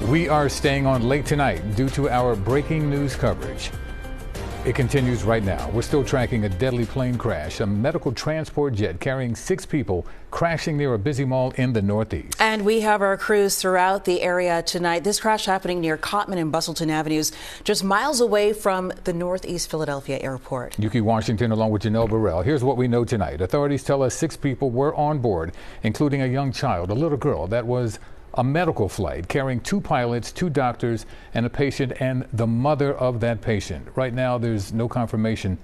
We are staying on late tonight due to our breaking news coverage. It continues right now. We're still tracking a deadly plane crash, a medical transport jet carrying 6 people crashing near a busy mall in the Northeast. And we have our crews throughout the area tonight. This crash happening near Cottman and Bustleton Avenues, just miles away from the Northeast Philadelphia airport. Yuki Washington along with Janelle Burrell. Here's what we know tonight. Authorities tell us 6 people were on board, including a young child, a little girl. That was a medical flight carrying 2 pilots, 2 doctors, and a patient and the mother of that patient. Right now, there's no confirmation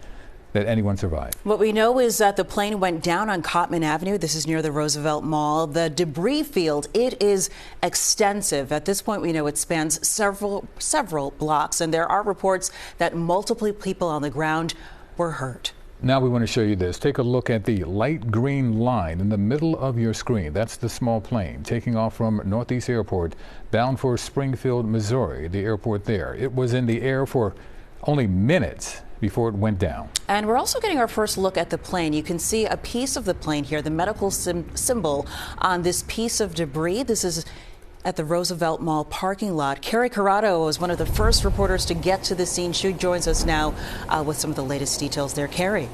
that anyone survived. What we know is that the plane went down on Cottman Avenue. This is near the Roosevelt Mall. The debris field, it is extensive. At this point, we know it spans several blocks, and there are reports that multiple people on the ground were hurt. Now we want to show you this. Take a look at the light green line in the middle of your screen. That's the small plane taking off from Northeast Airport, bound for Springfield, Missouri, the airport there. It was in the air for only minutes before it went down. And we're also getting our first look at the plane. You can see a piece of the plane here, the medical symbol on this piece of debris. This is at the Roosevelt Mall parking lot. Kerri Corrado was one of the first reporters to get to the scene. She joins us now with some of the latest details there. Kerri.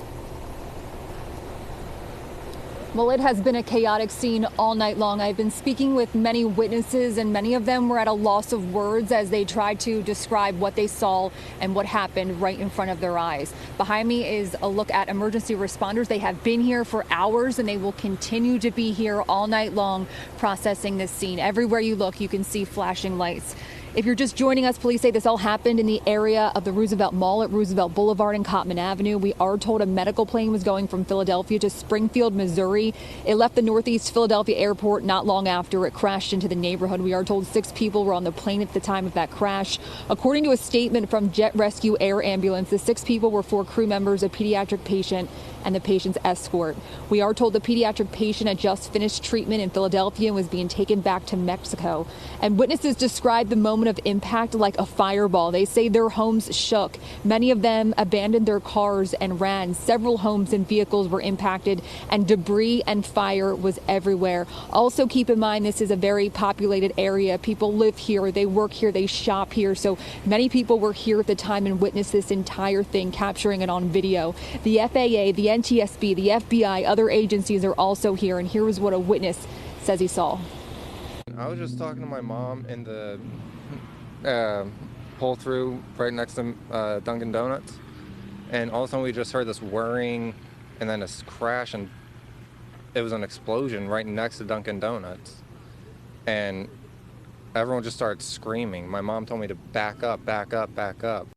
Well, it has been a chaotic scene all night long. I've been speaking with many witnesses, and many of them were at a loss of words as they tried to describe what they saw and what happened right in front of their eyes. Behind me is a look at emergency responders. They have been here for hours, and they will continue to be here all night long processing this scene. Everywhere you look, you can see flashing lights. If you're just joining us, police say this all happened in the area of the Roosevelt Mall at Roosevelt Boulevard and Cottman Avenue. We are told a medical plane was going from Philadelphia to Springfield, Missouri. It left the Northeast Philadelphia airport not long after it crashed into the neighborhood. We are told 6 people were on the plane at the time of that crash. According to a statement from Jet Rescue Air Ambulance, the 6 people were 4 crew members, a pediatric patient, and the patient's escort. We are told the pediatric patient had just finished treatment in Philadelphia and was being taken back to Mexico. And witnesses described the moment of impact like a fireball. They say their homes shook. Many of them abandoned their cars and ran. Several homes and vehicles were impacted, and debris and fire was everywhere. Also keep in mind, this is a very populated area. People live here, they work here, they shop here. So many people were here at the time and witnessed this entire thing, capturing it on video. The FAA, the NTSB, the FBI, other agencies are also here, and here is what a witness says he saw. I was just talking to my mom in the pull through right next to Dunkin' Donuts, and all of a sudden we just heard this whirring and then this crash, and it was an explosion right next to Dunkin' Donuts, and everyone just started screaming. My mom told me to back up, back up, back up.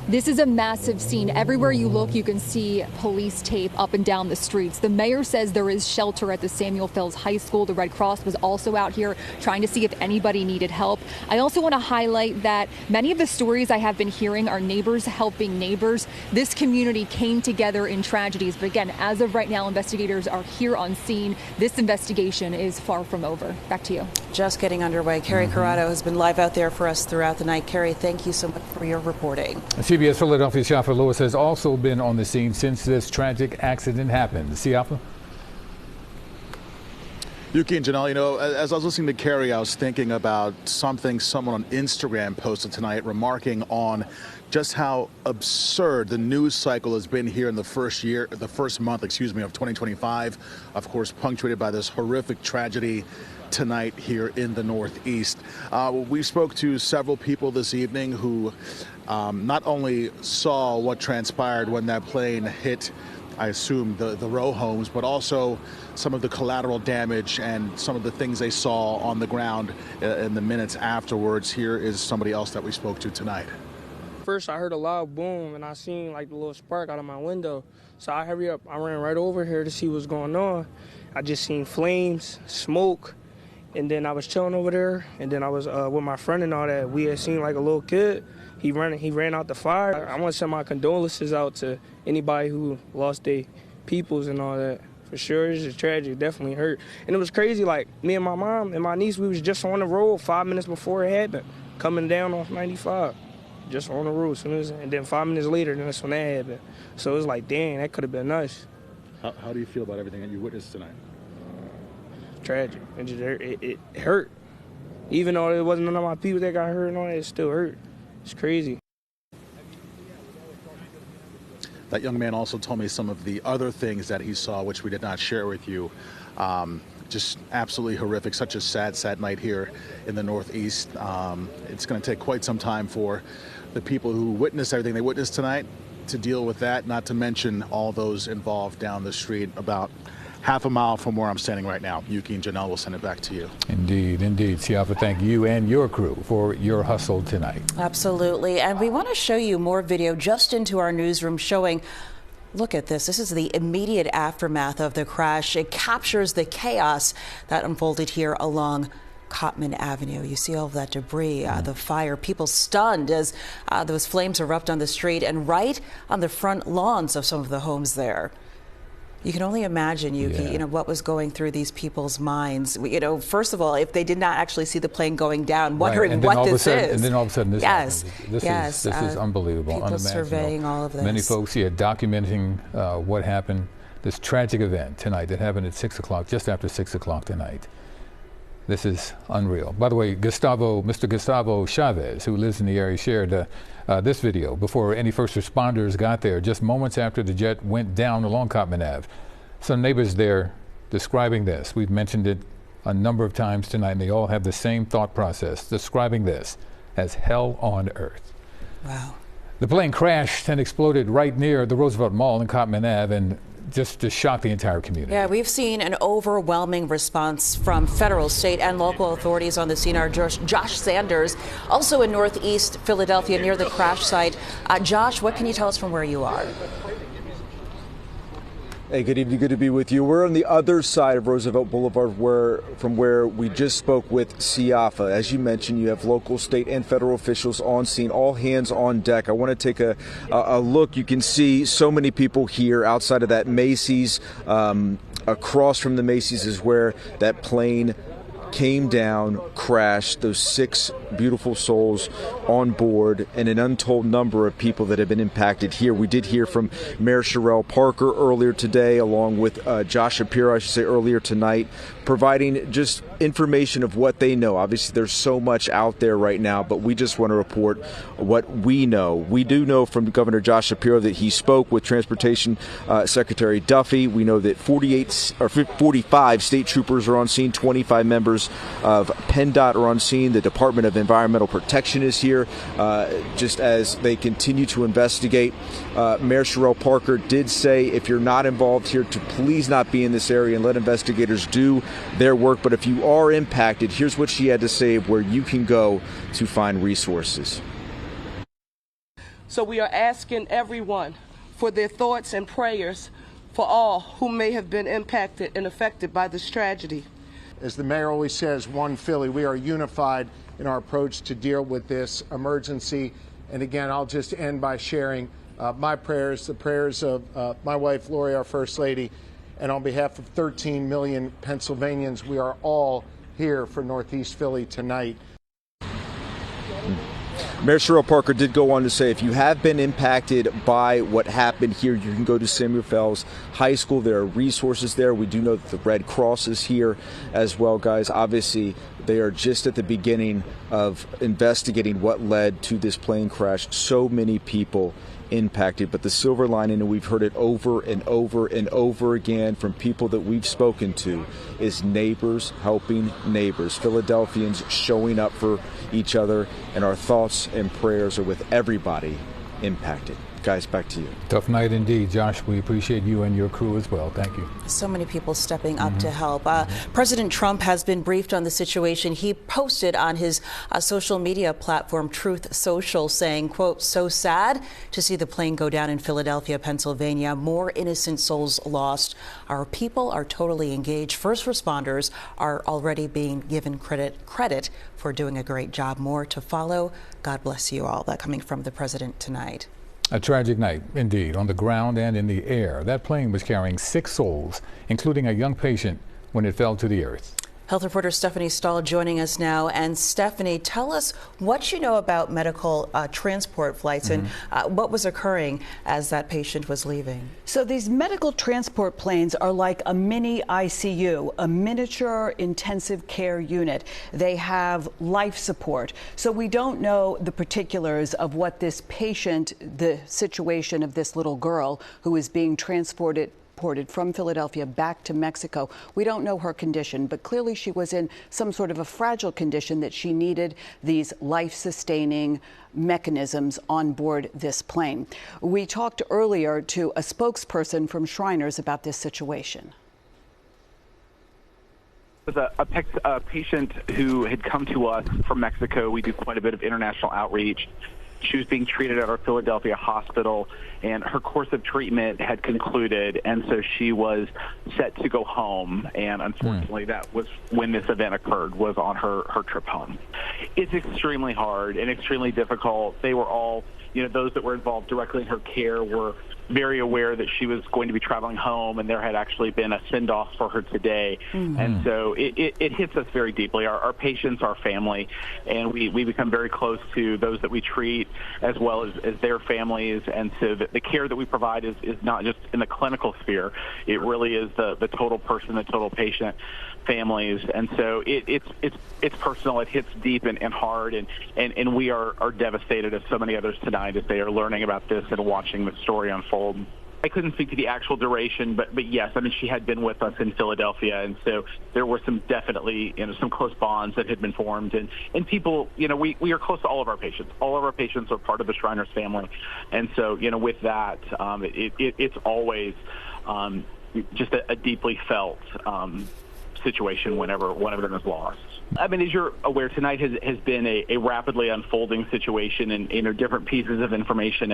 This is a massive scene. Everywhere you look, you can see police tape up and down the streets. The mayor says there is shelter at the Samuel Fells High School. The Red Cross was also out here trying to see if anybody needed help. I also want to highlight that many of the stories I have been hearing are neighbors helping neighbors. This community came together in tragedies. But again, as of right now, investigators are here on scene. This investigation is far from over. Back to you. Just getting underway. Kerri Corrado has been live out there for us throughout the night. Kerri, thank you so much for your reporting. CBS Philadelphia Siafa Lewis has also been on the scene since this tragic accident happened. Siafa? Yuki and Janelle, you know, as I was listening to Kerri, I was thinking about something someone on Instagram posted tonight, remarking on just how absurd the news cycle has been here in the first month, of 2025. Of course, punctuated by this horrific tragedy tonight here in the Northeast. We spoke to several people this evening who not only saw what transpired when that plane hit, I assume, the row homes, but also some of the collateral damage and some of the things they saw on the ground in the minutes afterwards. Here is somebody else that we spoke to tonight. First, I heard a loud boom, and I seen like the little spark out of my window. So I hurry up. I ran right over here to see what's going on. I just seen flames, smoke, and then I was chilling over there. And then I was with my friend and all that. We had seen like a little kid. He ran out the fire. I want to send my condolences out to anybody who lost their peoples and all that. For sure, it's just tragic. Definitely hurt. And it was crazy. Like me and my mom and my niece, we was just on the road 5 minutes before it happened, coming down off 95. Just on the road, and then 5 minutes later, that's when that happened. So it was like, dang, that could have been us. How do you feel about everything that you witnessed tonight? tragic. It hurt. Even though it wasn't none of my people that got hurt and all that, it still hurt. It's crazy. That young man also told me some of the other things that he saw, which we did not share with you. Just absolutely horrific. Such a sad, sad night here in the Northeast. It's going to take quite some time for the people who witnessed everything they witnessed tonight to deal with that, not to mention all those involved down the street about half a mile from where I'm standing right now. Yuki and Janelle will send it back to you. Indeed, indeed. Siafa, thank you and your crew for your hustle tonight. Absolutely. And we want to show you more video just into our newsroom showing, look at this. This is the immediate aftermath of the crash. It captures the chaos that unfolded here along Cottman Avenue. You see all of that debris, the fire, people stunned as those flames erupt on the street and right on the front lawns of some of the homes there. You can only imagine, Yuki, you know, what was going through these people's minds. You know, first of all, if they did not actually see the plane going down, wondering what this is. And then all of a sudden this happens. This is unbelievable, people unimaginable. Surveying all of this. Many folks here documenting what happened, this tragic event tonight that happened at 6 o'clock, just after 6 o'clock tonight. This is unreal. By the way, Mr. Gustavo Chavez, who lives in the area, shared this video before any first responders got there, just moments after the jet went down along Cottman Ave. Some neighbors there describing this. We've mentioned it a number of times tonight, and they all have the same thought process, describing this as hell on earth. Wow. The plane crashed and exploded right near the Roosevelt Mall in Cottman Ave, and just to shock the entire community. Yeah, we've seen an overwhelming response from federal, state, and local authorities on the scene. Our Josh Sanders, also in Northeast Philadelphia near the crash site. Josh, what can you tell us from where you are? Hey, good evening. Good to be with you. We're on the other side of Roosevelt Boulevard from where we just spoke with Siafa. As you mentioned, you have local, state, and federal officials on scene, all hands on deck. I want to take a look. You can see so many people here outside of that Macy's. Across from the Macy's is where that plane came down, crashed, those 6 beautiful souls on board, and an untold number of people that have been impacted here. We did hear from Mayor Sherrell Parker earlier today, along with Josh Shapiro, I should say, earlier tonight, providing just information of what they know. Obviously, there's so much out there right now, but we just want to report what we know. We do know from Governor Josh Shapiro that he spoke with Transportation Secretary Duffy. We know that 45 state troopers are on scene, 25 members of PennDOT are on scene. The Department of Environmental Protection is here just as they continue to investigate. Mayor Sherrell Parker did say if you're not involved here to please not be in this area and let investigators do their work. But if you are impacted, here's what she had to say of where you can go to find resources. So we are asking everyone for their thoughts and prayers for all who may have been impacted and affected by this tragedy. As the mayor always says, one Philly, we are unified in our approach to deal with this emergency. And again, I'll just end by sharing my prayers, the prayers of my wife, Lori, our First Lady, and on behalf of 13 million Pennsylvanians, we are all here for Northeast Philly tonight. Mayor Sherrell Parker did go on to say if you have been impacted by what happened here, you can go to Samuel Fells High School. There are resources there. We do know that the Red Cross is here as well, guys. Obviously, they are just at the beginning of investigating what led to this plane crash. So many people impacted, but the silver lining, and we've heard it over and over and over again from people that we've spoken to, is neighbors helping neighbors, Philadelphians showing up for each other, and our thoughts and prayers are with everybody impacted. Guys, back to you. Tough night indeed, Josh. We appreciate you and your crew as well. Thank you. So many people stepping up to help. President Trump has been briefed on the situation. He posted on his social media platform, Truth Social, saying, quote, "So sad to see the plane go down in Philadelphia, Pennsylvania. More innocent souls lost. Our people are totally engaged. First responders are already being given credit for doing a great job. More to follow. God bless you all." That coming from the president tonight. A tragic night, indeed, on the ground and in the air. That plane was carrying 6 souls, including a young patient, when it fell to the earth. Health reporter Stephanie Stahl joining us now. And Stephanie, tell us what you know about medical transport flights and what was occurring as that patient was leaving. So these medical transport planes are like a mini ICU, a miniature intensive care unit. They have life support. So we don't know the particulars of what this patient, the situation of this little girl who is being transported from Philadelphia back to Mexico. We don't know her condition, but clearly she was in some sort of a fragile condition that she needed these life-sustaining mechanisms on board this plane. We talked earlier to a spokesperson from Shriners about this situation. It was a patient who had come to us from Mexico. We do quite a bit of international outreach. She was being treated at our Philadelphia hospital, and her course of treatment had concluded, and so she was set to go home. And unfortunately, that was when this event occurred, was on her trip home. It's extremely hard and extremely difficult. They were all, those that were involved directly in her care were very aware that she was going to be traveling home, and there had actually been a send-off for her today. And so it hits us very deeply. Our patients, our family, and we become very close to those that we treat as well as their families. And so the care that we provide is not just in the clinical sphere. It really is the total person, the total patient, families. And so it's personal. It hits deep and hard, and we are devastated, as so many others tonight, as they are learning about this and watching the story unfold. I couldn't speak to the actual duration, but yes, I mean, she had been with us in Philadelphia, and so there were some definitely, some close bonds that had been formed, and people, we are close to all of our patients. All of our patients are part of the Shriners family, and so, with that, it's always just a deeply felt situation whenever one of them is lost. I mean, as you're aware, tonight has been a rapidly unfolding situation, and different pieces of information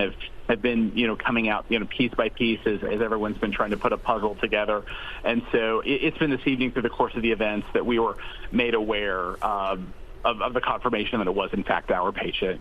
have been coming out piece by piece as everyone's been trying to put a puzzle together. And so it's been this evening through the course of the events that we were made aware of the confirmation that it was in fact our patient.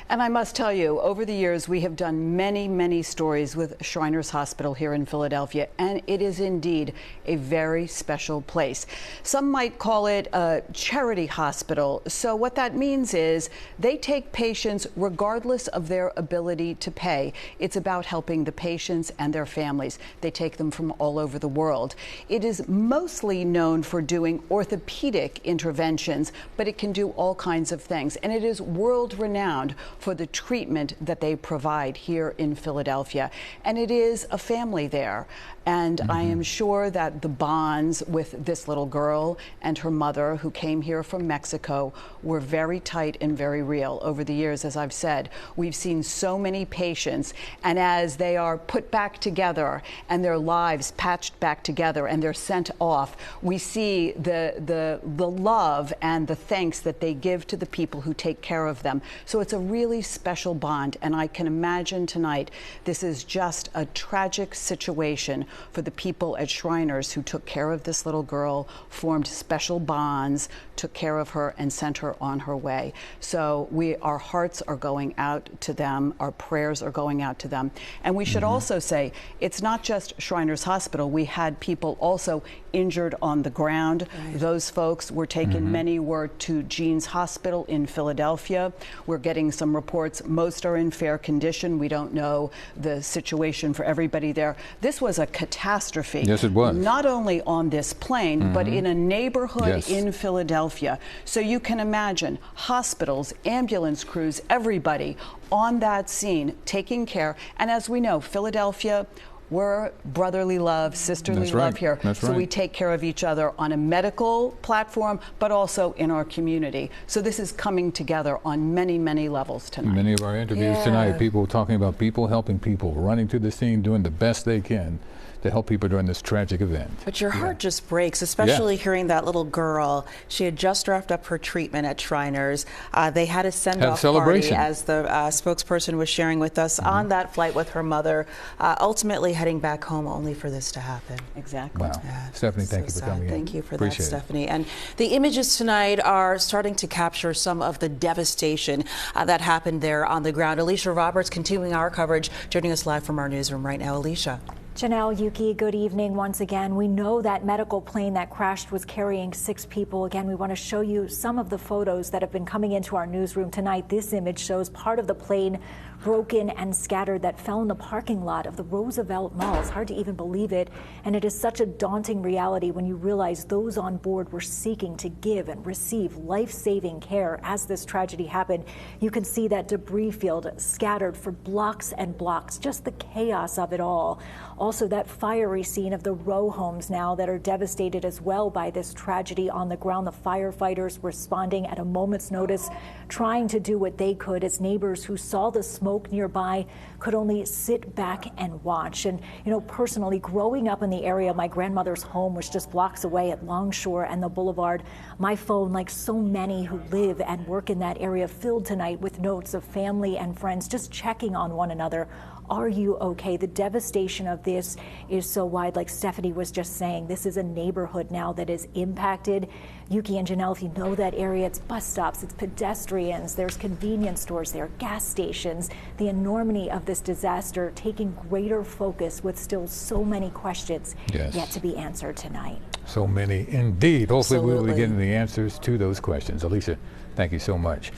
And I must tell you, over the years, we have done many, many stories with Shriners Hospital here in Philadelphia, and it is indeed a very special place. Some might call it a charity hospital. So what that means is they take patients regardless of their ability to pay. It's about helping the patients and their families. They take them from all over the world. It is mostly known for doing orthopedic interventions, but it can do all kinds of things. And it is world-renowned for the treatment that they provide here in Philadelphia. And it is a family there. And I am sure that the bonds with this little girl and her mother, who came here from Mexico, were very tight and very real. Over the years, as I've said, we've seen so many patients, and as they are put back together and their lives patched back together and they're sent off, we see the love and the thanks that they give to the people who take care of them. So it's a really special bond, and I can imagine tonight this is just a tragic situation for the people at Shriners who took care of this little girl, formed special bonds, took care of her, and sent her on her way. So our hearts are going out to them, our prayers are going out to them. And we should also say, it's not just Shriners Hospital. We had people also injured on the ground. Those folks were taken, many were to Jean's Hospital in Philadelphia. We're getting some reports, most are in fair condition. We don't know the situation for everybody there. This was a catastrophe. Yes, it was. Not only on this plane, but in a neighborhood in Philadelphia. So you can imagine hospitals, ambulance crews, everybody on that scene taking care. And as we know, Philadelphia, we're brotherly love, sisterly love here. So we take care of each other on a medical platform, but also in our community. So this is coming together on many, many levels tonight. Many of our interviews tonight, people talking about people helping people, running to the scene, doing the best they can to help people during this tragic event. But your heart just breaks, especially hearing that little girl. She had just wrapped up her treatment at Shriners. They had a send-off party, as the spokesperson was sharing with us, on that flight with her mother, ultimately heading back home only for this to happen. Exactly. Wow. Stephanie, thank you for coming in. Thank you for that, Stephanie. And the images tonight are starting to capture some of the devastation that happened there on the ground. Alicia Roberts continuing our coverage, joining us live from our newsroom right now. Alicia. Janelle, Yuki, good evening once again. We know that medical plane that crashed was carrying 6 people. Again, we want to show you some of the photos that have been coming into our newsroom tonight. This image shows part of the plane broken and scattered that fell in the parking lot of the Roosevelt Mall. It's hard to even believe it, and it is such a daunting reality when you realize those on board were seeking to give and receive life-saving care as this tragedy happened. You can see that debris field scattered for blocks and blocks, just the chaos of it all. Also, that fiery scene of the row homes now that are devastated as well by this tragedy on the ground. The firefighters responding at a moment's notice, trying to do what they could as neighbors who saw the smoke nearby could only sit back and watch. And, you know, personally, growing up in the area, my grandmother's home was just blocks away at Longshore and the Boulevard. My phone, like so many who live and work in that area, filled tonight with notes of family and friends just checking on one another. Are you okay? The devastation of this is so wide. Like Stephanie was just saying, this is a neighborhood now that is impacted. Yuki and Janelle, if you know that area, it's bus stops, it's pedestrians, there's convenience stores, there are gas stations. The enormity of this disaster taking greater focus with still so many questions yet to be answered tonight. So many indeed. Hopefully we will be Absolutely. getting the answers to those questions. Alicia, thank you so much.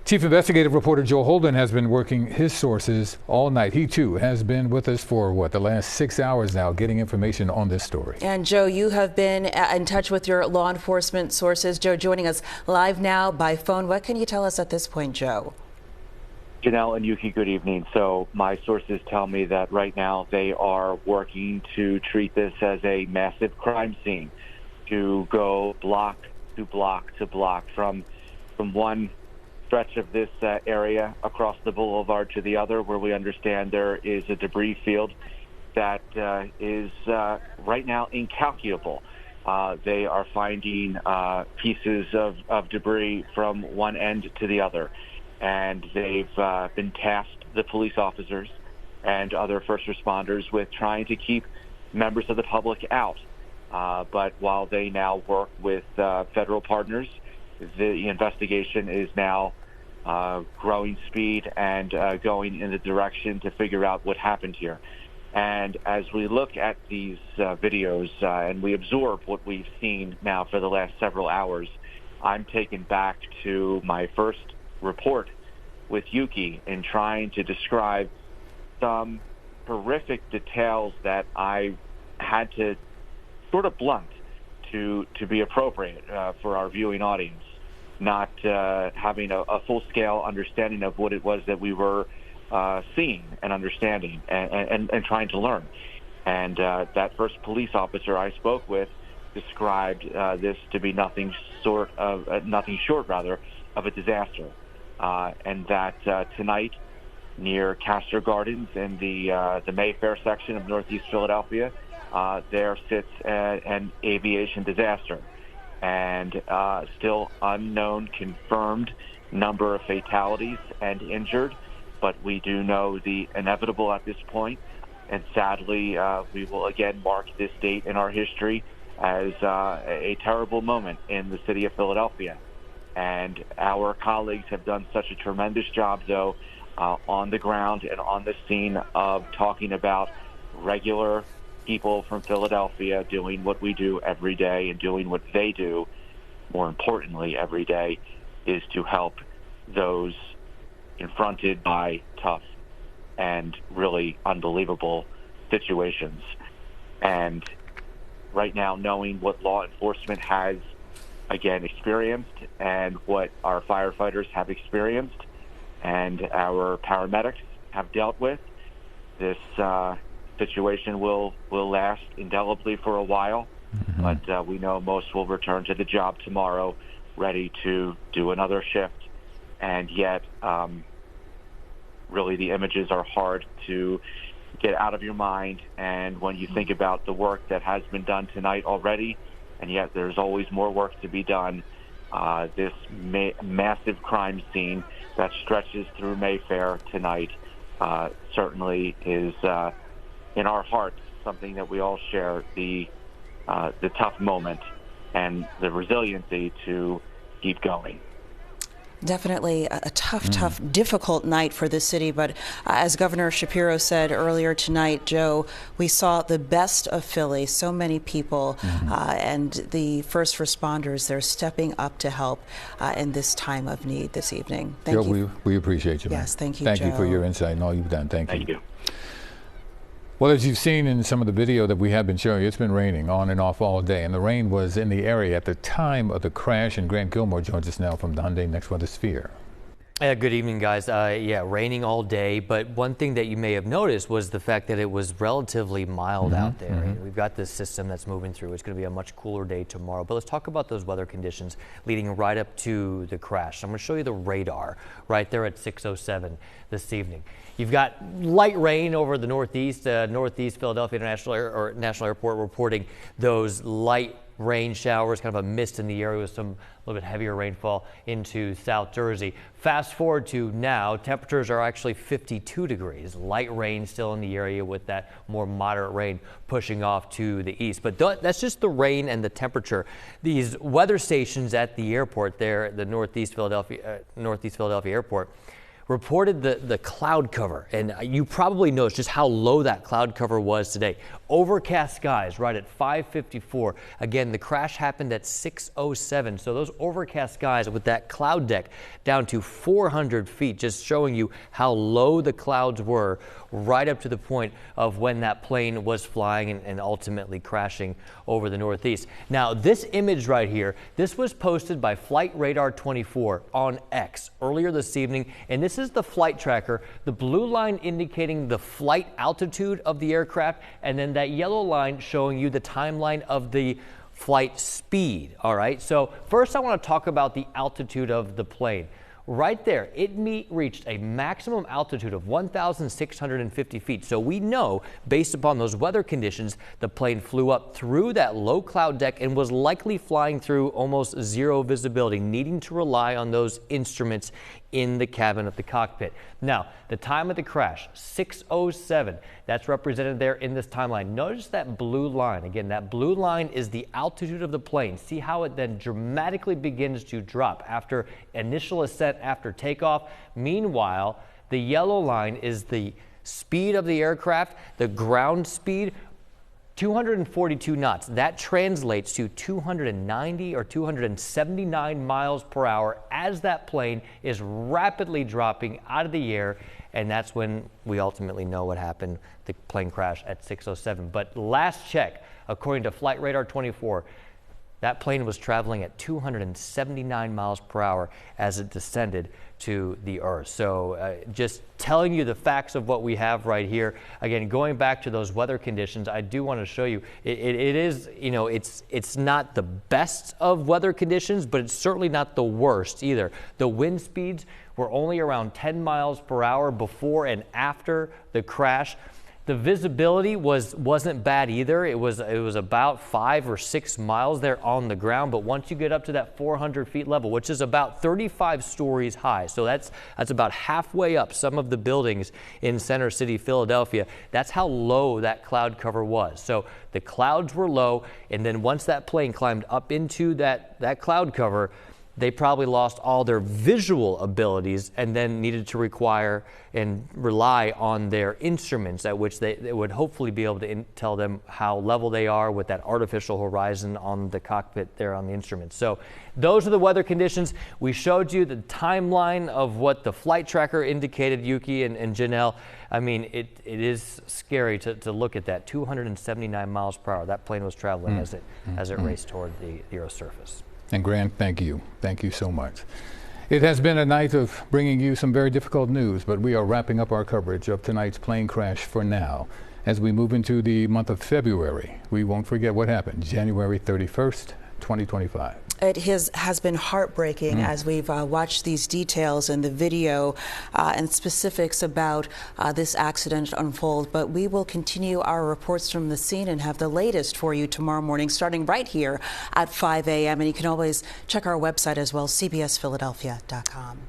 Chief Investigative Reporter Joe Holden has been working his sources all night. He too has been with us for the last 6 hours now, getting information on this story. And Joe, you have been in touch with your law enforcement sources. Joe, joining us live now by phone. What can you tell us at this point, Joe? Janelle and Yuki, good evening. So my sources tell me that right now they are working to treat this as a massive crime scene, to go block to block to block from one stretch of this area across the boulevard to the other, where we understand there is a debris field that is right now incalculable. They are finding pieces of debris from one end to the other, and they've been tasked, the police officers and other first responders, with trying to keep members of the public out. But while they now work with federal partners, the investigation is now growing speed and going in the direction to figure out what happened here. And as we look at these videos and we absorb what we've seen now for the last several hours, I'm taken back to my first report with Yuki in trying to describe some horrific details that I had to sort of blunt to be appropriate for our viewing audience, not having a full-scale understanding of what it was that we were seeing and understanding and trying to learn. And that first police officer I spoke with described this to be nothing short of a disaster. And that tonight, near Castor Gardens in the Mayfair section of Northeast Philadelphia, there sits an aviation disaster. And still unknown confirmed number of fatalities and injured, but we do know the inevitable at this point. And sadly, we will again mark this date in our history as a terrible moment in the city of Philadelphia. And our colleagues have done such a tremendous job, though, on the ground and on the scene of talking about regular people from Philadelphia doing what we do every day, and doing what they do, more importantly, every day, is to help those confronted by tough and really unbelievable situations. And right now, knowing what law enforcement has, again, experienced, and what our firefighters have experienced and our paramedics have dealt with, this situation will last indelibly for a while, but we know most will return to the job tomorrow, ready to do another shift. And yet, really, the images are hard to get out of your mind. And when you think about the work that has been done tonight already, and yet there's always more work to be done, this massive crime scene that stretches through Mayfair tonight certainly is in our hearts something that we all share, the tough moment and the resiliency to keep going. Definitely a tough, difficult night for the city. But as Governor Shapiro said earlier tonight, Joe, we saw the best of Philly. So many people and the first responders, they're stepping up to help in this time of need this evening. Thank you. We appreciate you, man. Yes, thank you, Thank Joe. you for your insight and all you've done. Thank you. Thank you. Well, as you've seen in some of the video that we have been showing you, it's been raining on and off all day, and the rain was in the area at the time of the crash. And Grant Gilmore joins us now from the Hyundai Next Weather Sphere. Good evening, guys. Yeah, raining all day, but one thing that you may have noticed was the fact that it was relatively mild out there. And we've got this system that's moving through. It's going to be a much cooler day tomorrow. But let's talk about those weather conditions leading right up to the crash. I'm going to show you the radar right there at 6:07 this evening. You've got light rain over the northeast Philadelphia National Airport, reporting those light rain showers, kind of a mist in the area with some little bit heavier rainfall into South Jersey. Fast forward to now, temperatures are actually 52 degrees. Light rain still in the area with that more moderate rain pushing off to the east. But that's just the rain and the temperature. These weather stations at the airport there, the Northeast Philadelphia Airport, reported the cloud cover, and you probably noticed just how low that cloud cover was today. Overcast skies right at 5:54. Again, the crash happened at 6:07, so those overcast skies with that cloud deck down to 400 feet, just showing you how low the clouds were right up to the point of when that plane was flying and ultimately crashing over the Northeast. Now, this image right here, this was posted by Flight Radar 24 on X earlier this evening, and this is the flight tracker, the blue line indicating the flight altitude of the aircraft, and then that yellow line showing you the timeline of the flight speed. All right, so first I want to talk about the altitude of the plane. Right there, it reached a maximum altitude of 1,650 feet. So we know, based upon those weather conditions, the plane flew up through that low cloud deck and was likely flying through almost zero visibility, needing to rely on those instruments in the cabin of the cockpit. Now, the time of the crash, 6:07. That's represented there in this timeline. Notice that blue line. Again, that blue line is the altitude of the plane. See how it then dramatically begins to drop after initial ascent, after takeoff. Meanwhile, the yellow line is the speed of the aircraft, the ground speed, 242 knots. That translates to 290 or 279 miles per hour as that plane is rapidly dropping out of the air. And that's when we ultimately know what happened. The plane crashed at 6:07. But last check, according to Flight Radar 24, that plane was traveling at 279 miles per hour as it descended to the earth. So just telling you the facts of what we have right here. Again, going back to those weather conditions, I do want to show you, it is, you know, it's not the best of weather conditions, but it's certainly not the worst either. The wind speeds were only around 10 miles per hour before and after the crash. The visibility wasn't bad either. It was about 5 or 6 miles there on the ground. But once you get up to that 400 feet level, which is about 35 stories high, so that's about halfway up some of the buildings in Center City, Philadelphia. That's how low that cloud cover was. So the clouds were low, and then once that plane climbed up into that cloud cover, they probably lost all their visual abilities and then needed to require and rely on their instruments, at which they would hopefully be able to tell them how level they are with that artificial horizon on the cockpit there on the instruments. So those are the weather conditions. We showed you the timeline of what the flight tracker indicated, Yuki and Janelle. I mean, it is scary to look at that. 279 miles per hour. That plane was traveling as it raced toward the Earth's surface. And Grant, thank you. Thank you so much. It has been a night of bringing you some very difficult news, but we are wrapping up our coverage of tonight's plane crash for now. As we move into the month of February, we won't forget what happened January 31st, 2025. It has been heartbreaking as we've watched these details in the video and specifics about this accident unfold. But we will continue our reports from the scene and have the latest for you tomorrow morning, starting right here at 5 a.m. And you can always check our website as well, cbsphiladelphia.com.